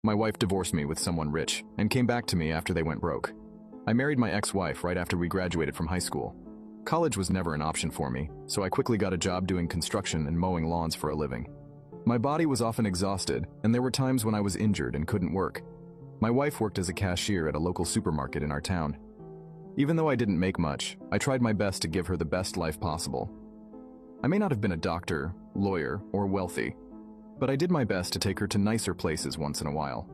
My wife divorced me with someone rich and came back to me after they went broke. I married my ex-wife right after we graduated from high school. College was never an option for me, so I quickly got a job doing construction and mowing lawns for a living. My body was often exhausted, and there were times when I was injured and couldn't work. My wife worked as a cashier at a local supermarket in our town. Even though I didn't make much, I tried my best to give her the best life possible. I may not have been a doctor, lawyer, or wealthy, but I did my best to take her to nicer places once in a while.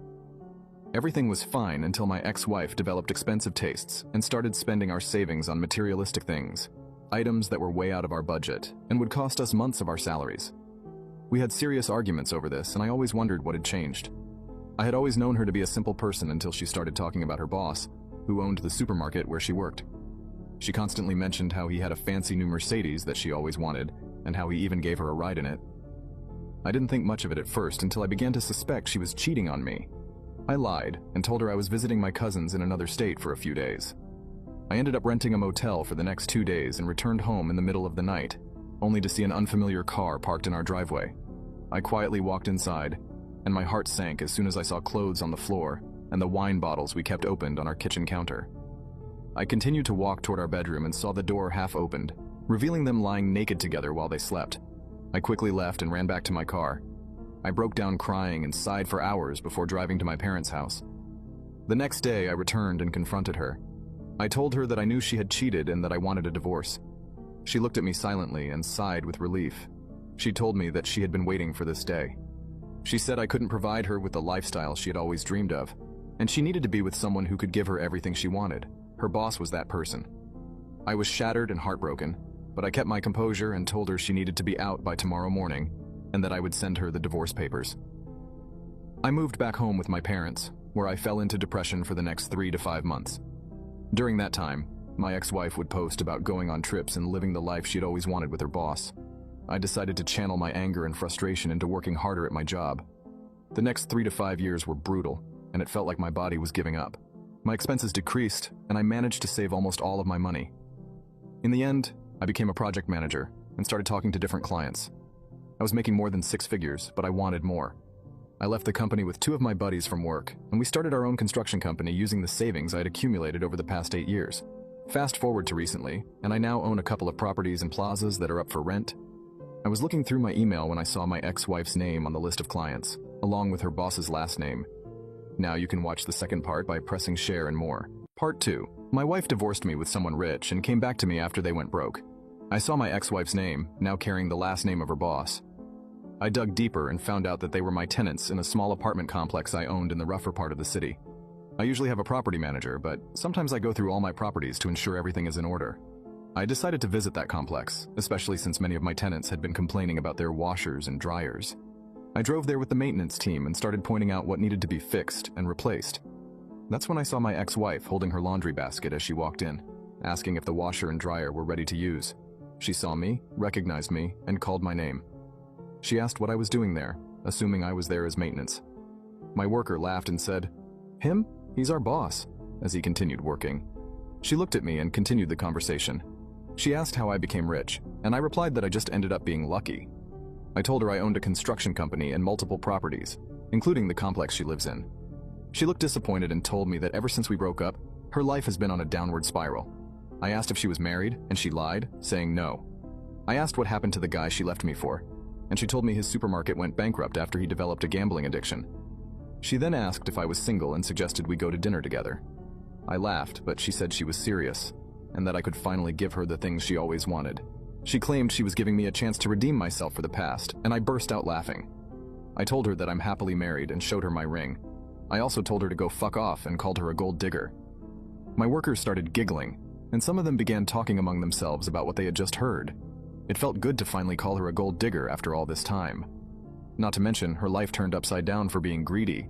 Everything was fine until my ex-wife developed expensive tastes and started spending our savings on materialistic things, items that were way out of our budget and would cost us months of our salaries. We had serious arguments over this, and I always wondered what had changed. I had always known her to be a simple person until she started talking about her boss, who owned the supermarket where she worked. She constantly mentioned how he had a fancy new Mercedes that she always wanted, and how he even gave her a ride in it. I didn't think much of it at first until I began to suspect she was cheating on me. I lied and told her I was visiting my cousins in another state for a few days. I ended up renting a motel for the next 2 days and returned home in the middle of the night, only to see an unfamiliar car parked in our driveway. I quietly walked inside, and my heart sank as soon as I saw clothes on the floor and the wine bottles we kept opened on our kitchen counter. I continued to walk toward our bedroom and saw the door half opened, revealing them lying naked together while they slept. I quickly left and ran back to my car. I broke down crying and sighed for hours before driving to my parents' house. The next day, I returned and confronted her. I told her that I knew she had cheated and that I wanted a divorce. She looked at me silently and sighed with relief. She told me that she had been waiting for this day. She said I couldn't provide her with the lifestyle she had always dreamed of, and she needed to be with someone who could give her everything she wanted. Her boss was that person. I was shattered and heartbroken, but I kept my composure and told her she needed to be out by tomorrow morning and that I would send her the divorce papers. I moved back home with my parents, where I fell into depression for the next 3 to 5 months. During that time, my ex-wife would post about going on trips and living the life she'd always wanted with her boss. I decided to channel my anger and frustration into working harder at my job. The next 3 to 5 years were brutal, and it felt like my body was giving up. My expenses decreased, and I managed to save almost all of my money. In the end, I became a project manager and started talking to different clients. I was making more than 6 figures, but I wanted more. I left the company with 2 of my buddies from work, and we started our own construction company using the savings I had accumulated over the past 8 years. Fast forward to recently, and I now own a couple of properties and plazas that are up for rent. I was looking through my email when I saw my ex-wife's name on the list of clients, along with her boss's last name. Now you can watch the second part by pressing share and more. Part 2. My wife divorced me with someone rich and came back to me after they went broke. I saw my ex-wife's name, now carrying the last name of her boss. I dug deeper and found out that they were my tenants in a small apartment complex I owned in the rougher part of the city. I usually have a property manager, but sometimes I go through all my properties to ensure everything is in order. I decided to visit that complex, especially since many of my tenants had been complaining about their washers and dryers. I drove there with the maintenance team and started pointing out what needed to be fixed and replaced. That's when I saw my ex-wife holding her laundry basket as she walked in, asking if the washer and dryer were ready to use. She saw me, recognized me, and called my name. She asked what I was doing there, assuming I was there as maintenance. My worker laughed and said, "Him? He's our boss," as he continued working. She looked at me and continued the conversation. She asked how I became rich, and I replied that I just ended up being lucky. I told her I owned a construction company and multiple properties, including the complex she lives in. She looked disappointed and told me that ever since we broke up, her life has been on a downward spiral. I asked if she was married, and she lied, saying no. I asked what happened to the guy she left me for, and she told me his supermarket went bankrupt after he developed a gambling addiction. She then asked if I was single and suggested we go to dinner together. I laughed, but she said she was serious, and that I could finally give her the things she always wanted. She claimed she was giving me a chance to redeem myself for the past, and I burst out laughing. I told her that I'm happily married and showed her my ring. I also told her to go fuck off and called her a gold digger. My workers started giggling, and some of them began talking among themselves about what they had just heard. It felt good to finally call her a gold digger after all this time. Not to mention, her life turned upside down for being greedy,